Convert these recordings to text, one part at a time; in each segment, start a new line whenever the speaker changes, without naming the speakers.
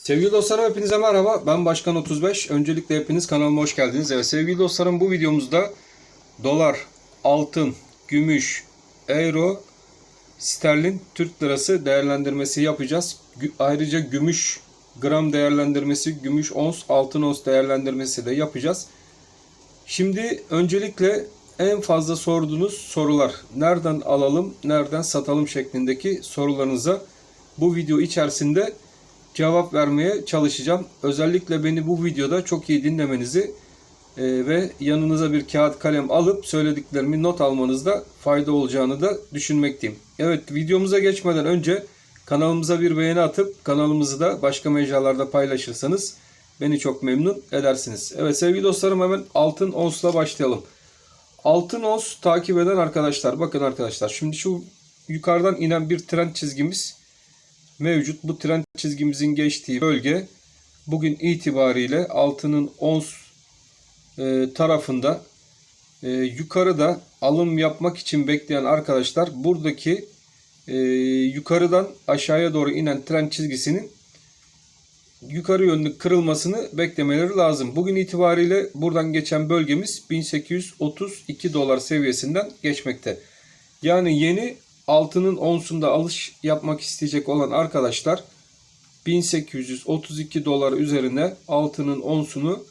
Sevgili dostlarım hepinize merhaba. Ben Başkan 35. Öncelikle hepiniz kanalıma hoş geldiniz. Evet sevgili dostlarım bu videomuzda dolar, altın, gümüş, euro, sterlin, Türk lirası değerlendirmesi yapacağız. Ayrıca gümüş gram değerlendirmesi, gümüş ons, altın ons değerlendirmesi de yapacağız. Şimdi öncelikle en fazla sorduğunuz sorular, nereden alalım, nereden satalım şeklindeki sorularınıza bu video içerisinde cevap vermeye çalışacağım. Özellikle beni bu videoda çok iyi dinlemenizi ve yanınıza bir kağıt kalem alıp söylediklerimi not almanızda fayda olacağını da düşünmekteyim. Evet, videomuza geçmeden önce kanalımıza bir beğeni atıp kanalımızı da başka mecralarda paylaşırsanız beni çok memnun edersiniz. Evet sevgili dostlarım, hemen altın onsla başlayalım. Altın ons takip eden arkadaşlar, bakın arkadaşlar, şimdi şu yukarıdan inen bir trend çizgimiz mevcut. Bu trend çizgimizin geçtiği bölge bugün itibariyle altının ons tarafında yukarıda alım yapmak için bekleyen arkadaşlar buradaki yukarıdan aşağıya doğru inen trend çizgisinin yukarı yönlü kırılmasını beklemeleri lazım. Bugün itibariyle buradan geçen bölgemiz 1832 dolar seviyesinden geçmekte. Yani yeni altının onsunda alış yapmak isteyecek olan arkadaşlar 1832 dolar üzerine altının onsunu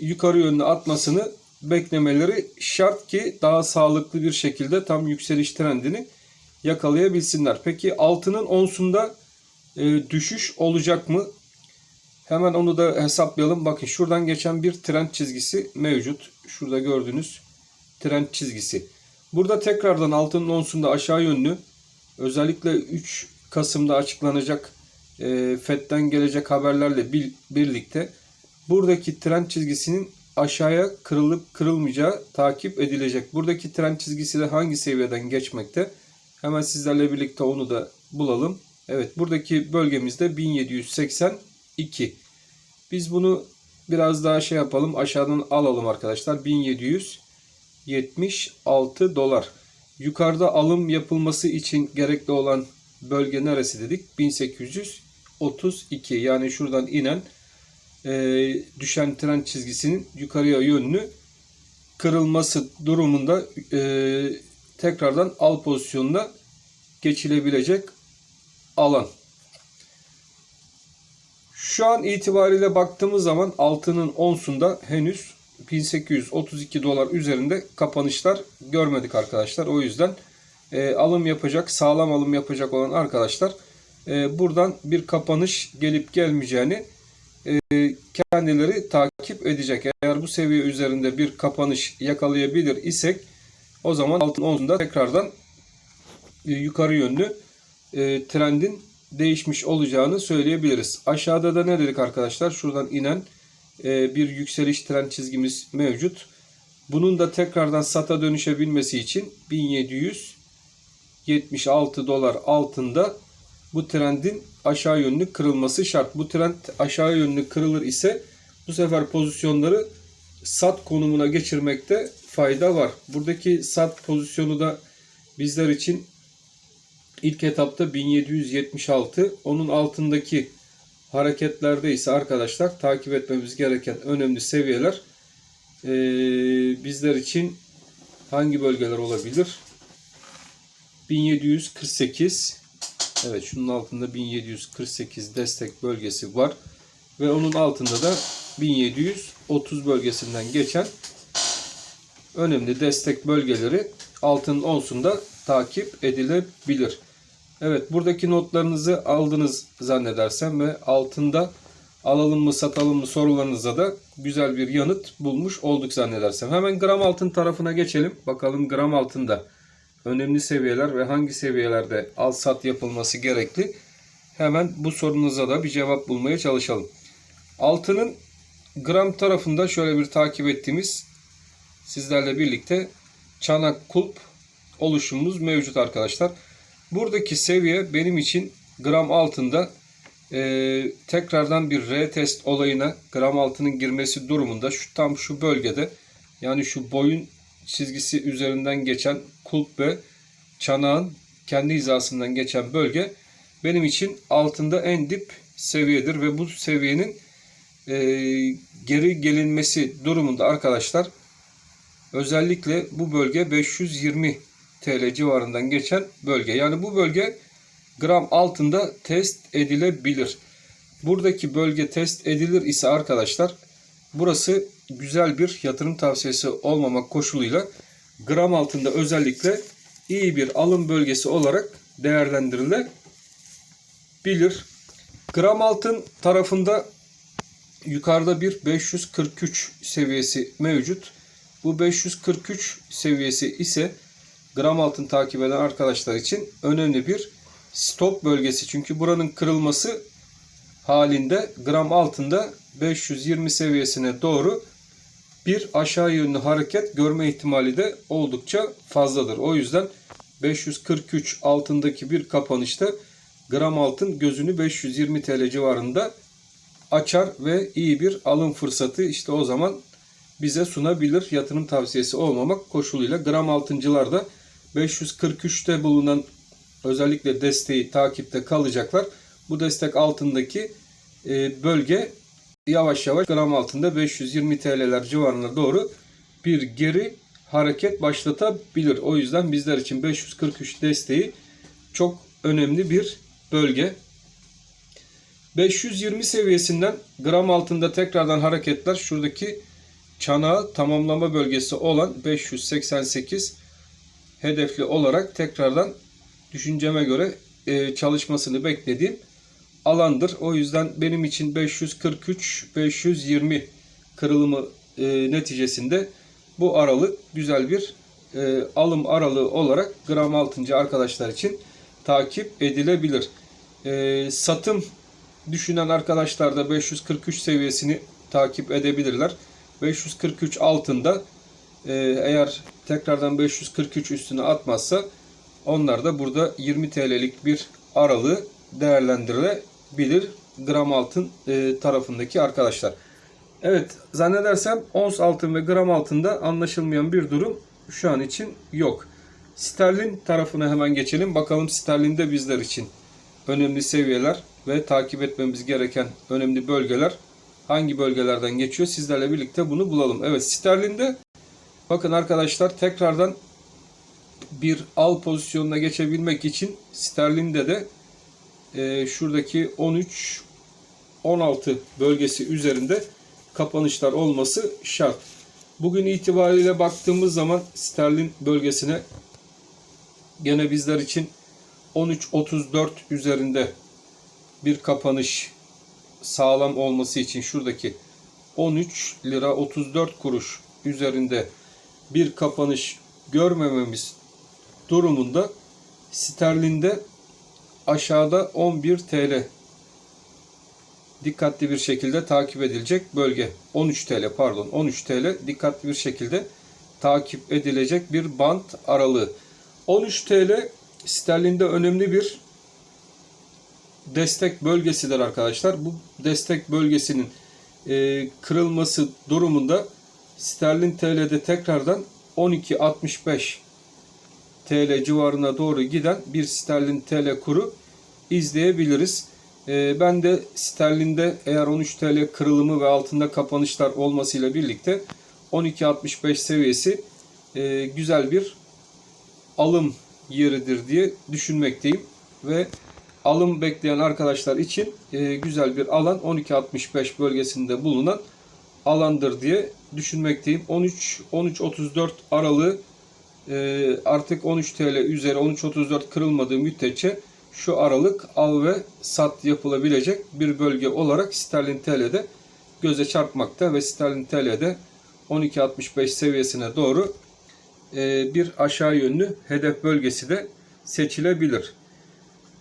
yukarı yönlü atmasını beklemeleri şart ki daha sağlıklı bir şekilde tam yükseliş trendini yakalayabilsinler. Peki altının onsunda düşüş olacak mı? Hemen onu da hesaplayalım. Bakın şuradan geçen bir trend çizgisi mevcut. Şurada gördüğünüz trend çizgisi. Burada tekrardan altının onsunda aşağı yönlü, özellikle 3 Kasım'da açıklanacak FED'den gelecek haberlerle birlikte buradaki trend çizgisinin aşağıya kırılıp kırılmayacağı takip edilecek. Buradaki trend çizgisi de hangi seviyeden geçmekte? Hemen sizlerle birlikte onu da bulalım. Evet, buradaki bölgemizde 1782. Biz bunu biraz daha şey yapalım, aşağıdan alalım arkadaşlar. 1776 dolar. Yukarıda alım yapılması için gerekli olan bölge neresi dedik? 1832. Yani şuradan inen düşen trend çizgisinin yukarıya yönlü kırılması durumunda tekrardan al pozisyonuna geçilebilecek alan. Şu an itibariyle baktığımız zaman altının onsunda henüz 1832 dolar üzerinde kapanışlar görmedik arkadaşlar. O yüzden alım yapacak, sağlam alım yapacak olan arkadaşlar buradan bir kapanış gelip gelmeyeceğini kendileri takip edecek. Eğer bu seviye üzerinde bir kapanış yakalayabilir isek o zaman altın onsunda tekrardan yukarı yönlü trendin değişmiş olacağını söyleyebiliriz. Aşağıda da ne dedik arkadaşlar? Şuradan inen bir yükseliş trend çizgimiz mevcut. Bunun da tekrardan sata dönüşebilmesi için 1776 dolar altında bu trendin aşağı yönlü kırılması şart. Bu trend aşağı yönlü kırılır ise bu sefer pozisyonları sat konumuna geçirmekte fayda var. Buradaki sat pozisyonu da bizler için İlk etapta 1776, onun altındaki hareketlerde ise arkadaşlar takip etmemiz gereken önemli seviyeler bizler için hangi bölgeler olabilir? 1748, evet şunun altında 1748 destek bölgesi var ve onun altında da 1730 bölgesinden geçen önemli destek bölgeleri altının onsunda takip edilebilir. Evet, buradaki notlarınızı aldınız zannedersem ve altında alalım mı satalım mı sorularınıza da güzel bir yanıt bulmuş olduk zannedersem. Hemen gram altın tarafına geçelim. Bakalım gram altında önemli seviyeler ve hangi seviyelerde al sat yapılması gerekli. Hemen bu sorunuza da bir cevap bulmaya çalışalım. Altının gram tarafında şöyle bir takip ettiğimiz sizlerle birlikte çanak kulp oluşumumuz mevcut arkadaşlar. Buradaki seviye benim için gram altında tekrardan bir retest olayına gram altının girmesi durumunda tam şu bölgede, yani şu boyun çizgisi üzerinden geçen kulp ve çanağın kendi hizasından geçen bölge benim için altında en dip seviyedir ve bu seviyenin geri gelinmesi durumunda arkadaşlar özellikle bu bölge 520 TL civarından geçen bölge. Yani bu bölge gram altında test edilebilir. Buradaki bölge test edilir ise arkadaşlar burası güzel bir yatırım tavsiyesi olmamak koşuluyla gram altında özellikle iyi bir alım bölgesi olarak değerlendirilebilir. Gram altın tarafında yukarıda bir 543 seviyesi mevcut. Bu 543 seviyesi ise gram altın takip eden arkadaşlar için önemli bir stop bölgesi. Çünkü buranın kırılması halinde gram altında 520 seviyesine doğru bir aşağı yönlü hareket görme ihtimali de oldukça fazladır. O yüzden 543 altındaki bir kapanışta gram altın gözünü 520 TL civarında açar ve iyi bir alım fırsatı işte o zaman bize sunabilir. Yatırım tavsiyesi olmamak koşuluyla gram altıncılar da 543'te bulunan özellikle desteği takipte kalacaklar. Bu destek altındaki bölge yavaş yavaş gram altında 520 TL'ler civarına doğru bir geri hareket başlatabilir. O yüzden bizler için 543 desteği çok önemli bir bölge. 520 seviyesinden gram altında tekrardan hareketler şuradaki çanağı tamamlama bölgesi olan 588 hedefli olarak tekrardan düşünceme göre çalışmasını beklediğim alandır. O yüzden benim için 543-520 kırılımı neticesinde bu aralık güzel bir alım aralığı olarak gram altıncı arkadaşlar için takip edilebilir. Satım düşünen arkadaşlar da 543 seviyesini takip edebilirler. 543 altında eğer tekrardan 543 üstüne atmazsa onlar da burada 20 TL'lik bir aralığı değerlendirilebilir gram altın tarafındaki arkadaşlar. Evet, zannedersem ons altın ve gram altında anlaşılmayan bir durum şu an için yok. Sterlin tarafına hemen geçelim. Bakalım sterlinde bizler için önemli seviyeler ve takip etmemiz gereken önemli bölgeler hangi bölgelerden geçiyor? Sizlerle birlikte bunu bulalım. Evet, sterlinde bakın arkadaşlar tekrardan bir al pozisyonuna geçebilmek için sterlinde de şuradaki 13-16 bölgesi üzerinde kapanışlar olması şart. Bugün itibariyle baktığımız zaman sterlin bölgesine gene bizler için 13.34 üzerinde bir kapanış sağlam olması için şuradaki 13 lira 34 kuruş üzerinde bir kapanış görmememiz durumunda sterlinde aşağıda 11 TL dikkatli bir şekilde takip edilecek bölge. 13 TL pardon 13 TL dikkatli bir şekilde takip edilecek bir bant aralığı. 13 TL sterlinde önemli bir destek bölgesidir arkadaşlar. Bu destek bölgesinin kırılması durumunda sterlin TL'de tekrardan 12.65 TL civarına doğru giden bir sterlin TL kuru izleyebiliriz. Ben de sterlinde eğer 13 TL kırılımı ve altında kapanışlar olmasıyla birlikte 12.65 seviyesi güzel bir alım yeridir diye düşünmekteyim. Ve alım bekleyen arkadaşlar için güzel bir alan 12.65 bölgesinde bulunan alandır diye düşünmekteyim. 13-13.34 aralığı artık 13 TL üzeri 13.34 kırılmadığı müddetçe şu aralık al ve sat yapılabilecek bir bölge olarak sterlin TL'de göze çarpmakta ve sterlin TL'de 12.65 seviyesine doğru bir aşağı yönlü hedef bölgesi de seçilebilir.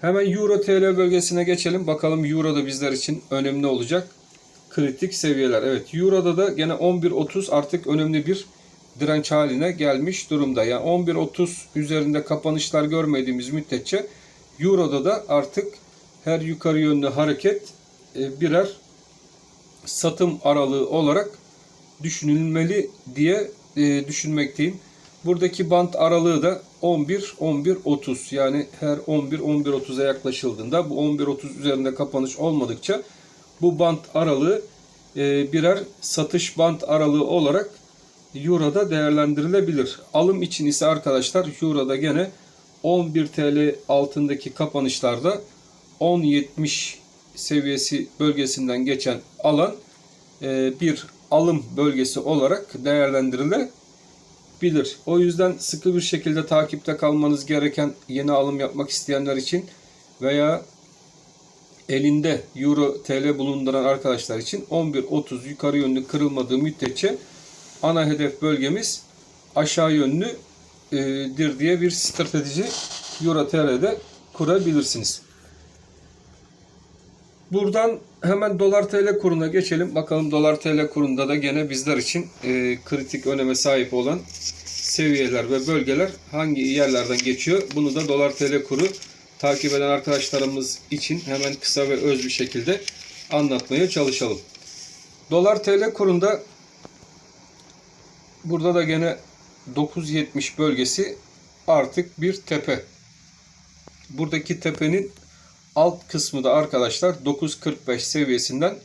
Hemen Euro TL bölgesine geçelim. Bakalım Euro'da bizler için önemli olacak kritik seviyeler. Evet, Euro'da da gene 11.30 artık önemli bir direnç haline gelmiş durumda. Yani 11.30 üzerinde kapanışlar görmediğimiz müddetçe Euro'da da artık her yukarı yönlü hareket birer satım aralığı olarak düşünülmeli diye düşünmekteyim. Buradaki bant aralığı da 11-11-30, yani her 11-11-30'a yaklaşıldığında, bu 11-30 üzerinde kapanış olmadıkça bu bant aralığı birer satış bant aralığı olarak Euro'da değerlendirilebilir. Alım için ise arkadaşlar Euro'da gene 11 TL altındaki kapanışlarda 10.70 seviyesi bölgesinden geçen alan bir alım bölgesi olarak değerlendirilebilir. O yüzden sıkı bir şekilde takipte kalmanız gereken, yeni alım yapmak isteyenler için veya elinde Euro TL bulunduran arkadaşlar için 11.30 yukarı yönlü kırılmadığı müddetçe ana hedef bölgemiz aşağı yönlüdür diye bir strateji Euro TL'de kurabilirsiniz. Buradan hemen dolar TL kuruna geçelim. Bakalım dolar TL kurunda da gene bizler için kritik öneme sahip olan seviyeler ve bölgeler hangi yerlerden geçiyor? Bunu da dolar TL kuru takip eden arkadaşlarımız için hemen kısa ve öz bir şekilde anlatmaya çalışalım. Dolar TL kurunda burada da gene 9.70 bölgesi artık bir tepe. Buradaki tepenin alt kısmı da arkadaşlar 9.45 seviyesinden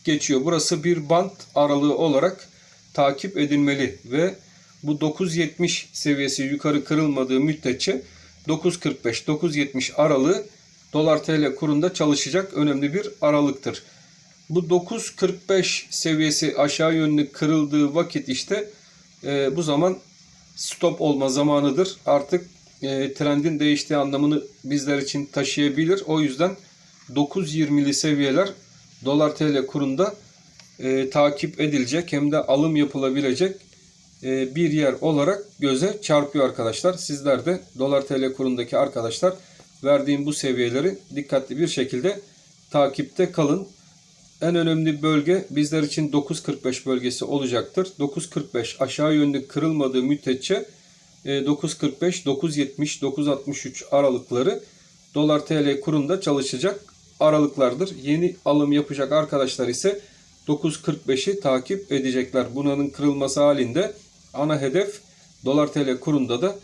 geçiyor. Burası bir bant aralığı olarak takip edilmeli ve bu 9.70 seviyesi yukarı kırılmadığı müddetçe 9.45-9.70 aralığı dolar TL kurunda çalışacak önemli bir aralıktır. Bu 9.45 seviyesi aşağı yönlü kırıldığı vakit işte bu zaman stop olma zamanıdır. Artık trendin değiştiği anlamını bizler için taşıyabilir. O yüzden 9.20'li seviyeler dolar TL kurunda takip edilecek hem de alım yapılabilecek bir yer olarak göze çarpıyor arkadaşlar. Sizler de dolar TL kurundaki arkadaşlar verdiğim bu seviyeleri dikkatli bir şekilde takipte kalın. En önemli bölge bizler için 9.45 bölgesi olacaktır. 9.45 aşağı yönlü kırılmadığı müddetçe 9.45, 9.70, 9.63 aralıkları dolar TL kurunda çalışacak aralıklardır. Yeni alım yapacak arkadaşlar ise 9.45'i takip edecekler. Bunun kırılması halinde ana hedef dolar TL kurunda da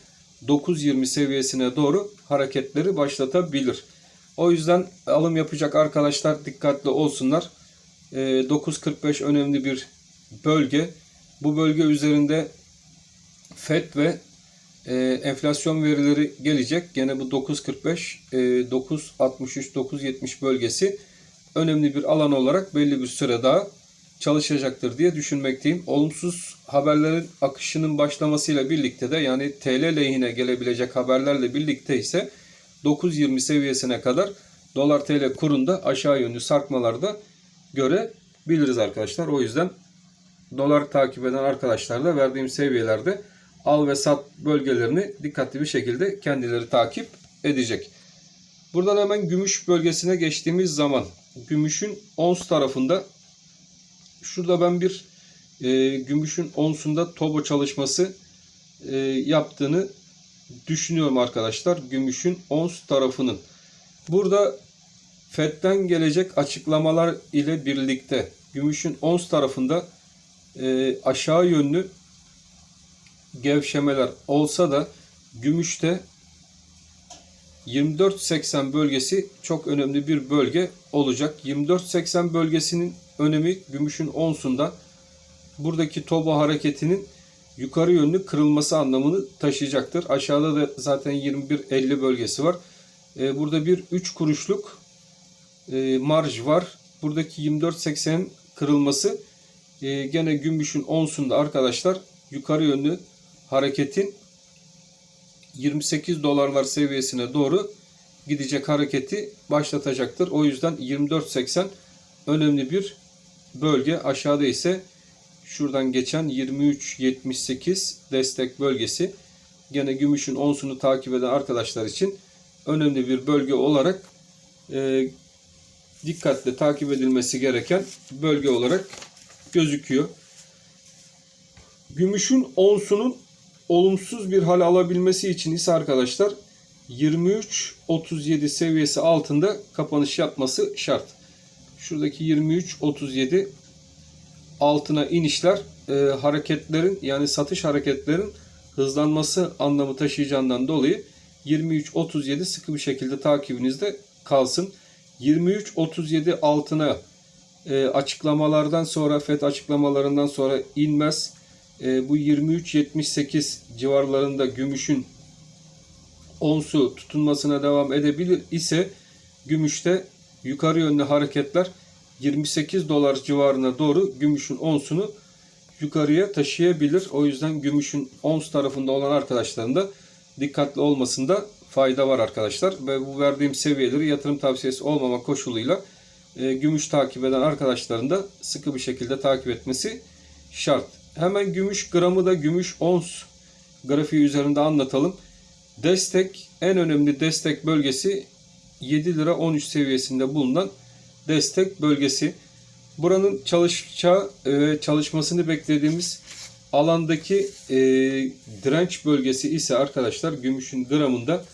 9.20 seviyesine doğru hareketleri başlatabilir. O yüzden alım yapacak arkadaşlar dikkatli olsunlar. 9.45 önemli bir bölge. Bu bölge üzerinde FED ve enflasyon verileri gelecek. Gene bu 9.45, 9.63, 9.70 bölgesi önemli bir alan olarak belli bir süre daha çalışacaktır diye düşünmekteyim. Olumsuz haberlerin akışının başlamasıyla birlikte de, yani TL lehine gelebilecek haberlerle birlikte ise 9.20 seviyesine kadar dolar TL kurunda aşağı yönlü sarkmalarda görebiliriz arkadaşlar. O yüzden dolar takip eden arkadaşlar da verdiğim seviyelerde al ve sat bölgelerini dikkatli bir şekilde kendileri takip edecek. Buradan hemen gümüş bölgesine geçtiğimiz zaman gümüşün ons tarafında şurada ben bir gümüşün onsunda tobo çalışması yaptığını düşünüyorum arkadaşlar. Gümüşün ons tarafının. Burada FED'den gelecek açıklamalar ile birlikte gümüşün ons tarafında aşağı yönlü gevşemeler olsa da gümüşte 24.80 bölgesi çok önemli bir bölge olacak. 24.80 bölgesinin önemi gümüşün onsunda buradaki tobo hareketinin yukarı yönlü kırılması anlamını taşıyacaktır. Aşağıda da zaten 21.50 bölgesi var. Burada bir 3 kuruşluk marj var. Buradaki 24.80 kırılması gene gümüşün onsunda arkadaşlar yukarı yönlü hareketin 28 dolarlar seviyesine doğru gidecek hareketi başlatacaktır. O yüzden 24.80 önemli bir bölge. Aşağıda ise şuradan geçen 23.78 destek bölgesi. Gene gümüşün onsunu takip eden arkadaşlar için önemli bir bölge olarak dikkatle takip edilmesi gereken bölge olarak gözüküyor. Gümüşün onsunun olumsuz bir hal alabilmesi için ise arkadaşlar 23.37 seviyesi altında kapanış yapması şart. Şuradaki 23.37 altına inişler hareketlerin, yani satış hareketlerin hızlanması anlamı taşıyacağından dolayı 23.37 sıkı bir şekilde takibinizde kalsın. 23.37 altına açıklamalardan sonra, FED açıklamalarından sonra inmez. Bu 23.78 civarlarında gümüşün onsu tutunmasına devam edebilir ise gümüşte yukarı yönlü hareketler 28 dolar civarına doğru gümüşün onsunu yukarıya taşıyabilir. O yüzden gümüşün ons tarafında olan arkadaşların da dikkatli olmasında fayda var arkadaşlar. Ve bu verdiğim seviyeleri yatırım tavsiyesi olmama koşuluyla gümüş takip eden arkadaşların da sıkı bir şekilde takip etmesi şart. Hemen gümüş gramı da gümüş ons grafiği üzerinde anlatalım. Destek, en önemli destek bölgesi 7 lira 13 seviyesinde bulunan destek bölgesi. Buranın çalışmasını beklediğimiz alandaki direnç bölgesi ise arkadaşlar gümüşün gramında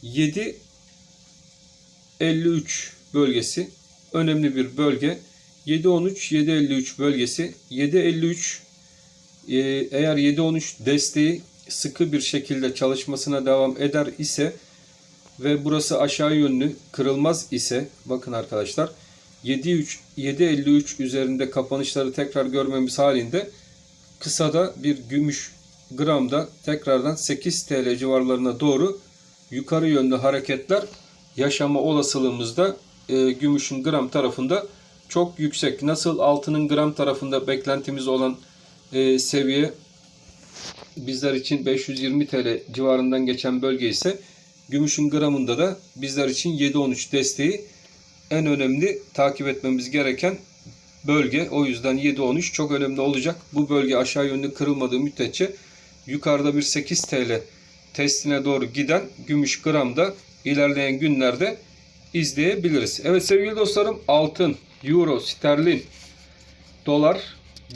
7.53 bölgesi önemli bir bölge. 7.13-7.53 bölgesi. 7.53 eğer 7.13 desteği sıkı bir şekilde çalışmasına devam eder ise ve burası aşağı yönlü kırılmaz ise, bakın arkadaşlar, 7.53 üzerinde kapanışları tekrar görmemiz halinde kısada bir gümüş gramda tekrardan 8 TL civarlarına doğru yukarı yönlü hareketler yaşama olasılığımız da gümüşün gram tarafında çok yüksek. Nasıl altının gram tarafında beklentimiz olan seviye bizler için 520 TL civarından geçen bölge ise gümüşün gramında da bizler için 7.13 desteği en önemli takip etmemiz gereken bölge. O yüzden 7.13 çok önemli olacak. Bu bölge aşağı yönlü kırılmadığı müddetçe yukarıda bir 8 TL testine doğru giden gümüş gramda ilerleyen günlerde izleyebiliriz. Evet sevgili dostlarım, altın, euro, sterlin, dolar,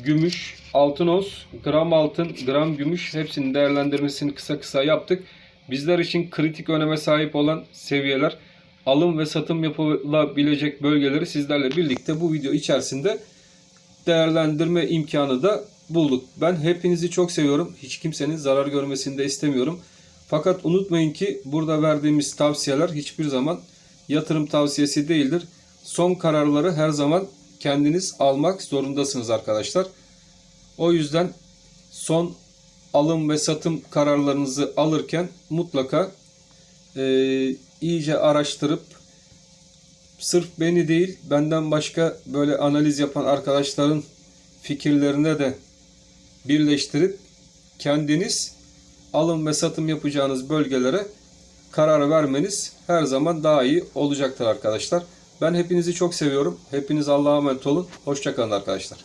gümüş, altın ons, gram altın, gram gümüş hepsinin değerlendirmesini kısa yaptık. Bizler için kritik öneme sahip olan seviyeler, alım ve satım yapılabilecek bölgeleri sizlerle birlikte bu video içerisinde değerlendirme imkanı da bulduk. Ben hepinizi çok seviyorum. Hiç kimsenin zarar görmesini de istemiyorum. Fakat unutmayın ki burada verdiğimiz tavsiyeler hiçbir zaman yatırım tavsiyesi değildir. Son kararları her zaman kendiniz almak zorundasınız arkadaşlar. O yüzden son alım ve satım kararlarınızı alırken mutlaka iyice araştırıp, sırf beni değil benden başka böyle analiz yapan arkadaşların fikirlerine de birleştirip kendiniz alım ve satım yapacağınız bölgelere karar vermeniz her zaman daha iyi olacaktır arkadaşlar. Ben hepinizi çok seviyorum. Hepiniz Allah'a emanet olun. Hoşça kalın arkadaşlar.